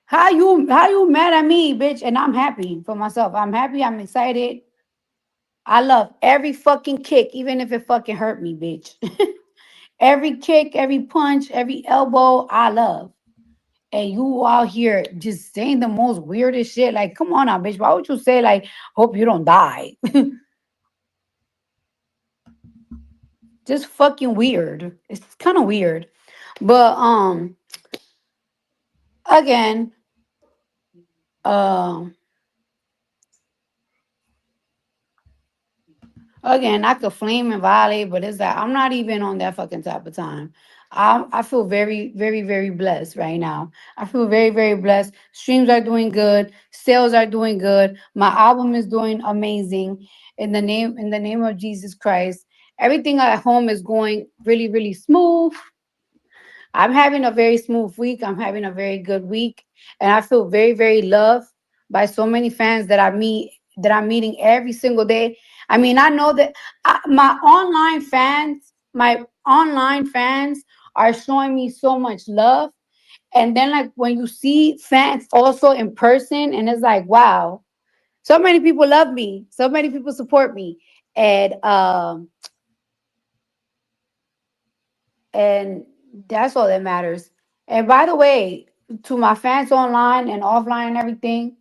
How you mad at me, bitch? And I'm happy for myself. I'm happy. I'm excited. I love every fucking kick, even if it fucking hurt me, bitch. Every kick, every punch, every elbow, I love. And you out here just saying the most weirdest shit. Like, come on now, bitch. Why would you say, like, hope you don't die? Just fucking weird. It's kind of weird. But again, um again, I could flame and violate, but it's like I'm not even on that fucking type of time. I feel very, very, very blessed right now. I feel very, very blessed. Streams are doing good. Sales are doing good. My album is doing amazing. In the name of Jesus Christ, everything at home is going really, really smooth. I'm having a very smooth week. I'm having a very good week, and I feel very, very loved by so many fans that I'm meeting every single day. I mean, I know that my online fans are showing me so much love, and then like when you see fans also in person, and it's like, wow, so many people love me, so many people support me, and and that's all that matters. And by the way, to my fans online and offline and everything,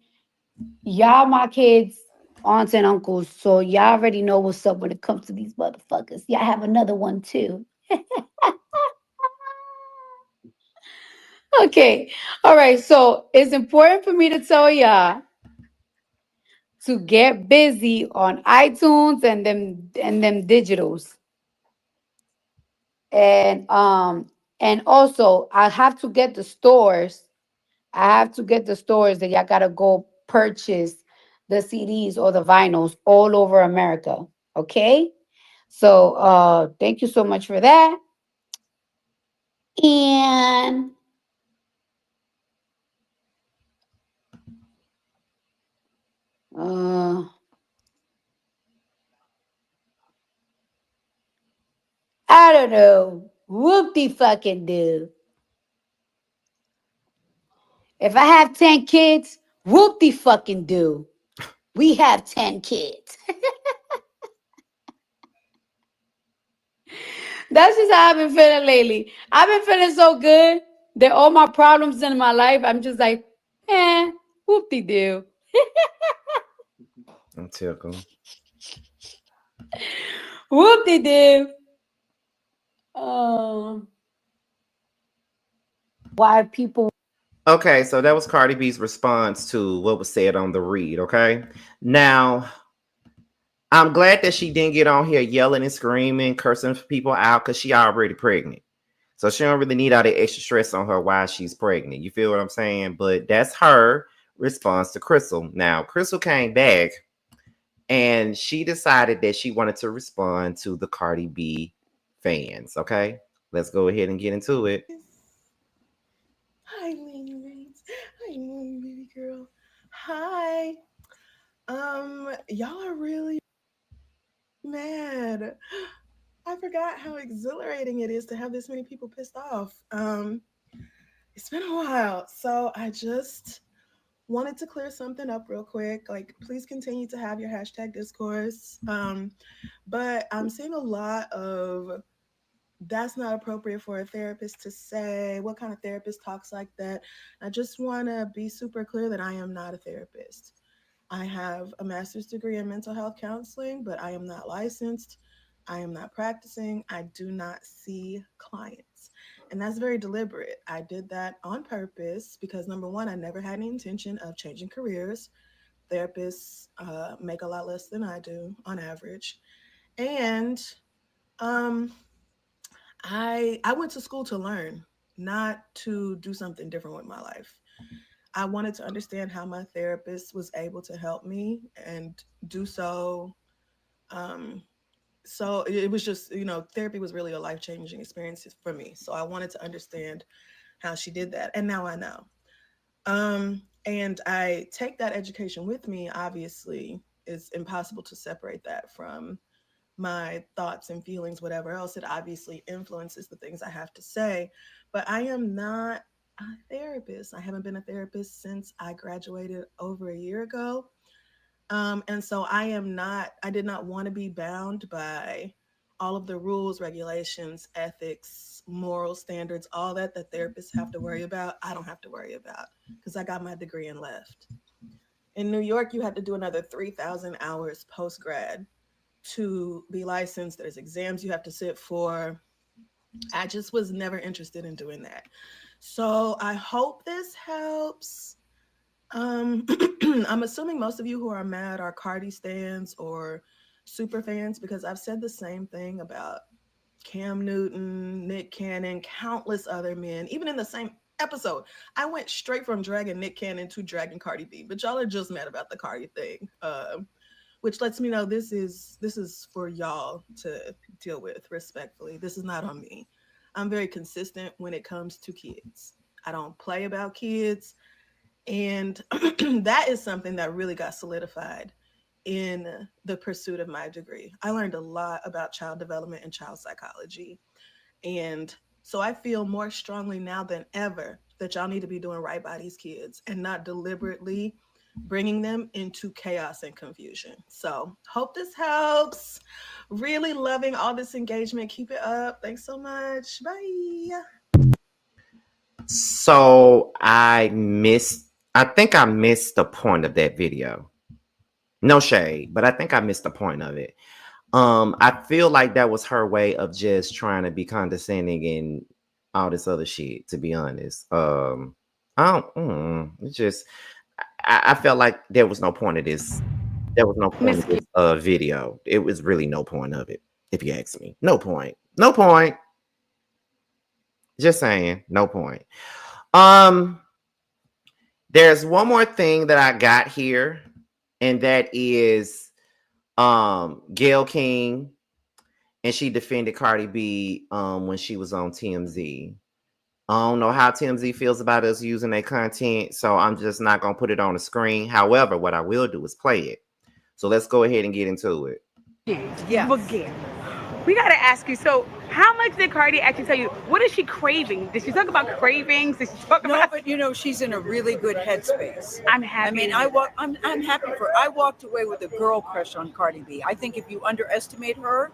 y'all my kids, aunts and uncles, so y'all already know what's up when it comes to these motherfuckers. Y'all have another one too. Okay. All right. So it's important for me to tell y'all to get busy on iTunes and them digitals. And also I have to get the stores. I have to get the stores that y'all gotta go purchase the CDs or the vinyls all over America. Okay. So thank you so much for that. And I don't know. Whoop-de-fucking-do. If I have 10 kids, whoop-de-fucking-do. We have 10 kids. That's just how I've been feeling lately. I've been feeling so good that all my problems in my life, I'm just like, whoop-de-do.
I'm tickled.
Whoop-de-do. Why people...
Okay, so that was Cardi B's response to what was said on the read. Okay, now I'm glad that she didn't get on here yelling and screaming, cursing people out because she already pregnant. So she don't really need all the extra stress on her while she's pregnant. You feel what I'm saying? But that's her response to Crissle. Now, Crissle came back and she decided that she wanted to respond to the Cardi B fans. Okay, let's go ahead and get into it.
Hi, Lady Reeds. Hi, morning, baby girl. Hi. Y'all are really mad. I forgot how exhilarating it is to have this many people pissed off. It's been a while, so I just wanted to clear something up real quick. Like, please continue to have your hashtag discourse. But I'm seeing a lot of that's not appropriate for a therapist to say. What kind of therapist talks like that? I just want to be super clear that I am not a therapist. I have a master's degree in mental health counseling, but I am not licensed. I am not practicing. I do not see clients. And that's very deliberate. I did that on purpose because, number one, I never had any intention of changing careers. Therapists make a lot less than I do on average. And I went to school to learn, not to do something different with my life. I wanted to understand how my therapist was able to help me and do so. So it was just, therapy was really a life-changing experience for me. So I wanted to understand how she did that. And now I know. And I take that education with me. Obviously, it's impossible to separate that from my thoughts and feelings, whatever else. It obviously influences the things I have to say, but I am not a therapist. I haven't been a therapist since I graduated over a year ago. And so I did not want to be bound by all of the rules, regulations, ethics, moral standards, all that therapists have to worry about. I don't have to worry about because I got my degree and left. In New York, you had to do another 3,000 hours post-grad to be licensed. There's exams you have to sit for. I just was never interested in doing that. So I hope this helps. I'm assuming most of you who are mad are Cardi stans or super fans because I've said the same thing about Cam Newton, Nick Cannon, countless other men, even in the same episode. I went straight from dragging Nick Cannon to dragging Cardi B, but y'all are just mad about the Cardi thing. Which lets me know this is for y'all to deal with respectfully. This is not on me. I'm very consistent when it comes to kids. I don't play about kids. And that is something that really got solidified in the pursuit of my degree. I learned a lot about child development and child psychology. And so I feel more strongly now than ever that y'all need to be doing right by these kids and not deliberately bringing them into chaos and confusion. So hope this helps. Really loving all this engagement. Keep it up. Thanks so much. Bye.
So I think I missed the point of that video. No shade, but I think I missed the point of it. I feel like that was her way of just trying to be condescending and all this other shit, to be honest. It's just I felt like there was no point of this. There was no point of this video. It was really no point of it, if you ask me. No point. No point. Just saying, no point. There's one more thing that I got here, and that is Gale King, and she defended Cardi B when she was on TMZ. I don't know how TMZ feels about us using their content, so I'm just not gonna put it on the screen. However, what I will do is play it. So let's go ahead and get into it.
Yeah. Again. We gotta ask you, so how much did Cardi actually tell you? What is she craving? Did she talk about cravings? Did she talk about?
But you know, she's in a really good headspace.
I'm happy.
I mean, I'm happy for I walked away with a girl crush on Cardi B. I think if you underestimate her,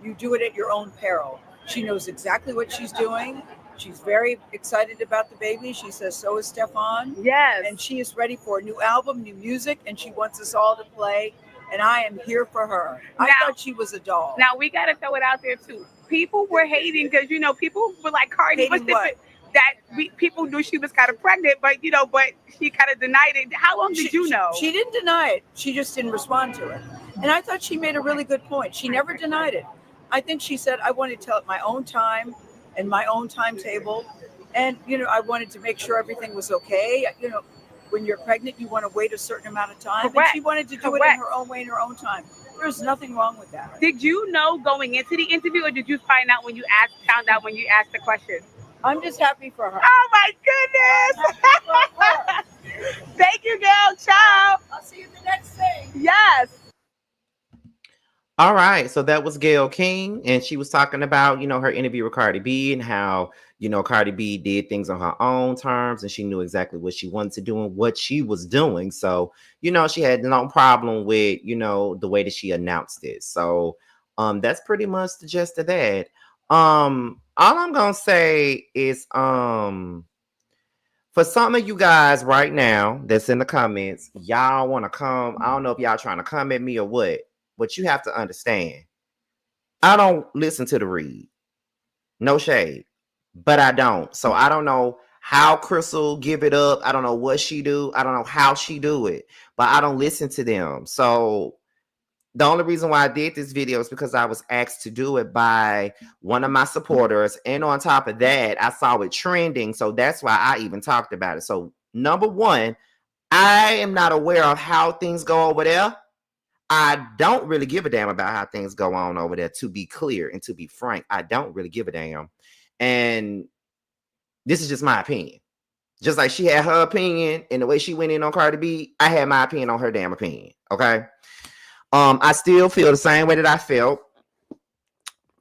you do it at your own peril. She knows exactly what she's doing. She's very excited about the baby. She says so is Stefan.
Yes.
And she is ready for a new album, new music, and she wants us all to play. And I am here for her. I thought she was a doll.
Now we gotta throw it out there too. People were hating because people were like, Cardi, what's different? That people knew she was kind of pregnant, but but she kind of denied it. How long did you know?
She didn't deny it. She just didn't respond to it. And I thought she made a really good point. She never denied it. I think she said, I want to tell it my own time and my own timetable. And, I wanted to make sure everything was okay. When you're pregnant, you want to wait a certain amount of time.
Correct.
And she wanted to do it in her own way, in her own time. There's nothing wrong with that.
Did you know going into the interview, or did you found out when you asked the question?
I'm just happy for her.
Oh my goodness! Thank you, girl. Ciao.
I'll see you the next thing.
Yes.
All right, so that was Gale King, and she was talking about, her interview with Cardi B and how, Cardi B did things on her own terms, and she knew exactly what she wanted to do and what she was doing. So, she had no problem with, the way that she announced it. So, that's pretty much the gist of that. All I'm gonna say is, for some of you guys right now that's in the comments, y'all want to come. I don't know if y'all trying to come at me or what. But you have to understand, I don't listen to the read. No shade. But I don't. So I don't know how Crissle give it up. I don't know what she do. I don't know how she do it. But I don't listen to them. So the only reason why I did this video is because I was asked to do it by one of my supporters. And on top of that, I saw it trending. So that's why I even talked about it. So number one, I am not aware of how things go over there. I don't really give a damn about how things go on over there, to be clear and to be frank. I don't really give a damn. And this is just my opinion. Just like she had her opinion and the way she went in on Cardi B, I had my opinion on her damn opinion. Okay. I still feel the same way that I felt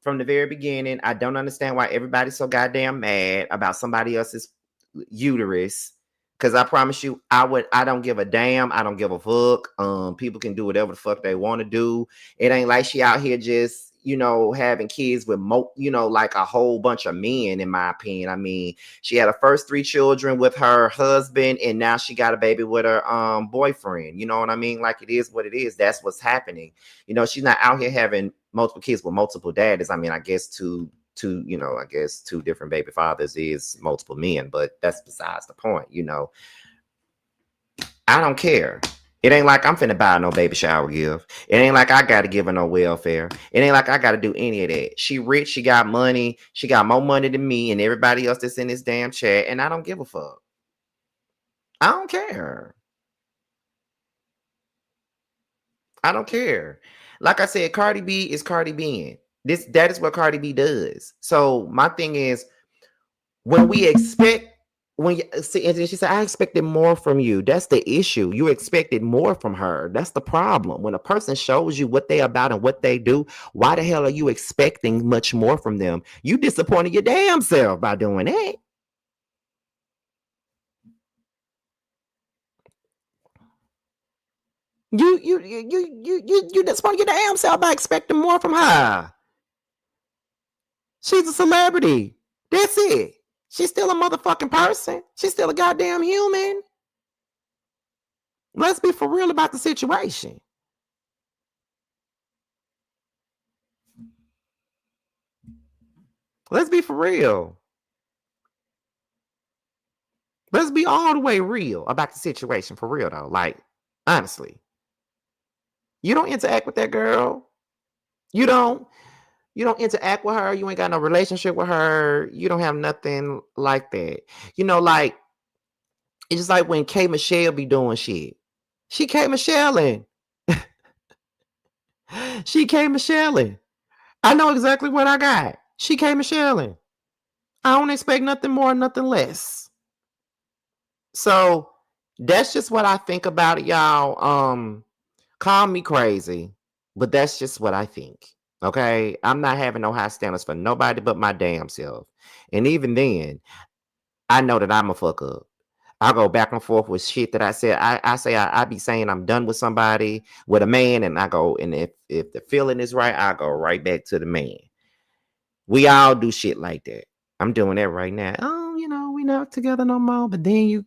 from the very beginning. I don't understand why everybody's so goddamn mad about somebody else's uterus. Because I promise you, I don't give a damn. I don't give a fuck. People can do whatever the fuck they want to do. It ain't like she out here just, having kids with, like a whole bunch of men, in my opinion. I mean, she had her first 3 children with her husband, and now she got a baby with her boyfriend. You know what I mean? Like, it is what it is. That's what's happening. She's not out here having multiple kids with multiple daddies. I mean, I guess two different baby fathers is multiple men, but that's besides the point. I don't care. It ain't like I'm finna buy no baby shower gift. It ain't like I gotta give her no welfare. It ain't like I gotta do any of that. She rich, she got money, she got more money than me and everybody else that's in this damn chat, and I don't give a fuck. I don't care. I don't care. Like I said, Cardi B is Cardi B. That is what Cardi B does. So my thing is, when you see, and she said, I expected more from you. That's the issue. You expected more from her. That's the problem. When a person shows you what they about and what they do, why the hell are you expecting much more from them? You disappointed your damn self by doing that. You disappointed your damn self by expecting more from her. She's a celebrity. That's it. She's still a motherfucking person. She's still a goddamn human. Let's be for real about the situation. Let's be for real. Let's be all the way real about the situation, for real though. Like, honestly. You don't interact with that girl. You don't interact with her. You ain't got no relationship with her. You don't have nothing like that. Like, it's just like when K Michelle be doing shit. She K Michelleing. She K Michelleing. I know exactly what I got. She K Michelleing. I don't expect nothing more, nothing less. So that's just what I think about it, y'all. Call me crazy, but that's just what I think. Okay, I'm not having no high standards for nobody but my damn self. And even then, I know that I'm a fuck up. I go back and forth with shit that I said. I be saying I'm done with somebody, with a man, and I go, and if the feeling is right, I go right back to the man. We all do shit like that. I'm doing that right now. Oh, we not together no more. But then you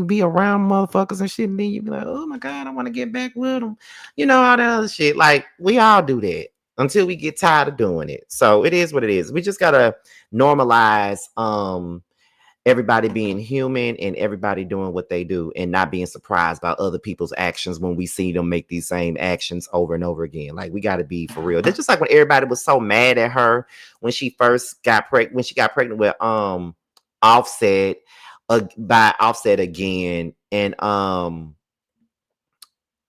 be around motherfuckers and shit, and then you be like, oh my God, I want to get back with them. All that other shit. Like, we all do that until we get tired of doing it. So it is what it is. We just gotta normalize everybody being human and everybody doing what they do and not being surprised by other people's actions when we see them make these same actions over and over again. Like, we got to be for real. That's just like when everybody was so mad at her when she first got pregnant, when she got pregnant with Offset by Offset again, and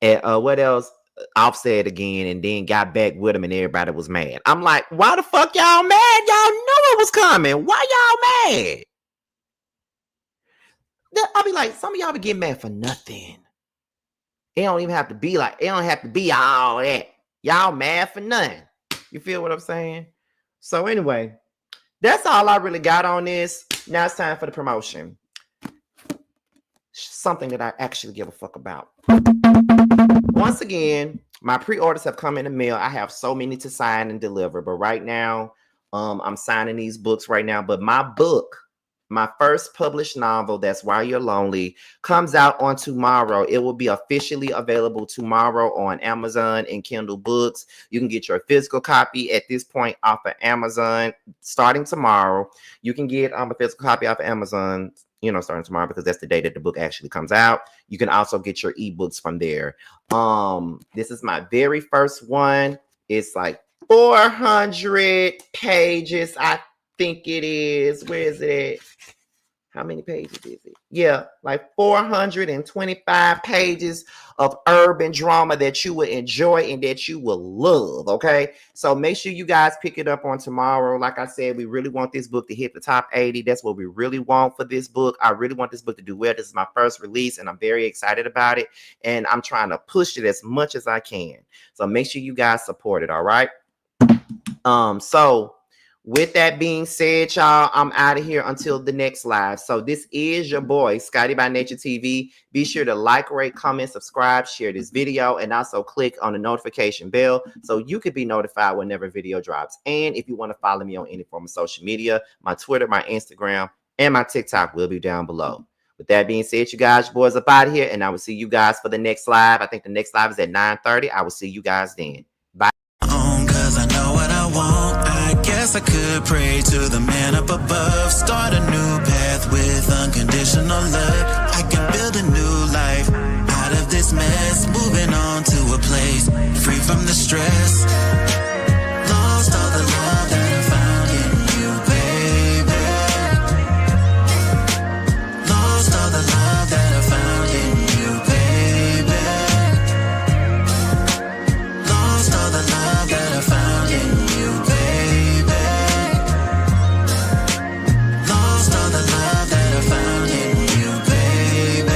what else? Offset again, and then got back with him, and everybody was mad. I'm like, why the fuck y'all mad? Y'all know it was coming. Why y'all mad? I'll be like, some of y'all be getting mad for nothing. It don't even have to be like, it don't have to be all that. Y'all mad for nothing. You feel what I'm saying? So anyway, that's all I really got on this. Now it's time for the promotion. Something that I actually give a fuck about. Once again, my pre-orders have come in the mail. I have so many to sign and deliver, but right now, I'm signing these books right now. But my book, my first published novel, That's Why You're Lonely, comes out on tomorrow. It will be officially available tomorrow on Amazon and Kindle Books. You can get your physical copy at this point off of Amazon starting tomorrow. You can get a physical copy off of Amazon, starting tomorrow, because that's the day that the book actually comes out. You can also get your ebooks from there. This is my very first one. It's like 400 pages, I think it is. Where is it? How many pages is it? Yeah, like 425 pages of urban drama that you will enjoy and that you will love. Okay, so make sure you guys pick it up on tomorrow. Like I said, we really want this book to hit the top 80. That's what we really want for this book. I really want this book to do well. This is my first release, and I'm very excited about it. And I'm trying to push it as much as I can. So make sure you guys support it. All right. So with that being said, y'all, I'm out of here until the next live. So this is your boy, Scotty by Nature TV. Be sure to like, rate, comment, subscribe, share this video, and also click on the notification bell so you can be notified whenever video drops. And if you want to follow me on any form of social media, my Twitter, my Instagram, and my TikTok will be down below. With that being said, you guys, boys, up out of here, and I will see you guys for the next live. I think the next live is at 9:30. I will see you guys then. Bye.
Cause I know what I want. I guess I could pray to the man up above. Start a new path with unconditional love. I can build a new life out of this mess. Moving on to a place free from the stress. Lost all the love that I found in you, baby. Lost all the love that I found in you, baby. Lost all the love that I found in you, baby. Lost all the love that I found in you, baby.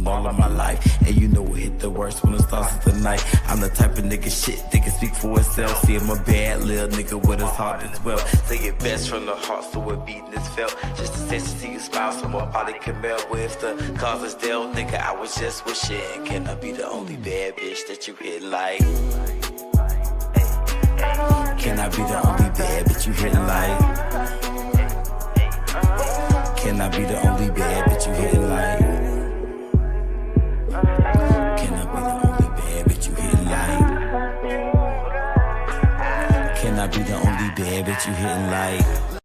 All of my life, and you know what hit the worst when it starts with the night. I'm the type of nigga shit that can speak for itself. See, I'm a bad little nigga with his heart as well. Say it best from the heart, so it beating is felt. Just a sense to see you smile, so more body can melt. With the cause is dealt, nigga, I was just wishing. Can I be the only bad bitch that you hit like? Can I be the only bad bitch you hit like? Can I be the only bad bitch you hit like? Can I be the only bad bitch you hit like? Can I be the only bad bitch you hitting like?